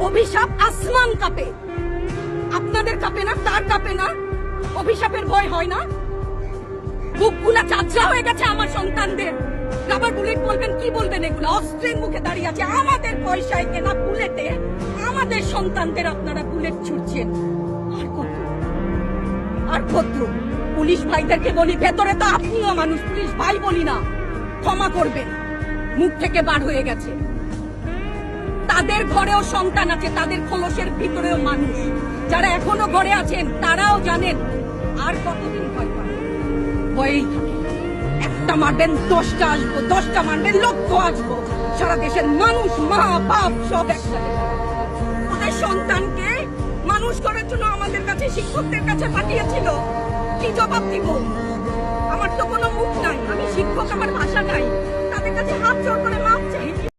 অভিশাপ আসমান কাঁপে, আপনাদের কাঁপে না? তার কাঁপে না? অভিশাপের ভয় হয় না? বুকগুলা চাচা হয়ে গেছে আমার সন্তানদের। রাবার বুলেট বলবেন, কি বলবেন? এগুলো অস্ত্রের মুখে দাঁড়িয়ে আছে, আমাদের পয়সায় কেনা বুলেটে আমাদের সন্তানদের আপনারা বুলেট ছুটছেন। আর কত, আর কত? পুলিশ ভাইদেরকে বলি, ভেতরে তো আপনিও মানুষ, পুলিশ ভাই বলি না, ক্ষমা করবেন, মুখ থেকে বার হয়ে গেছে। তাদের ঘরেও সন্তান আছে, তাদের খোলসের ভিতরেও মানুষ। যারা এখনো ঘরে আছেন তারাও জানেন আর কতদিন ভয় পাবেন। ভয়েই থাকে। একটা মারবেন 10টা আসবো, 10টা মারবেন লক্ষ আসবো। সারা দেশের মানুষ, মা বাপ সব একসাথে ওদের সন্তানকে মানুষ করার জন্য আমাদের কাছে, শিক্ষকদের কাছে পাঠিয়েছিল। কি জবাব দিব? আমার তো কোনো মুখ নাই, আমি শিক্ষক, আমার ভাষা নাই। তাদের কাছে হাত জোড় করে মাপ চাই।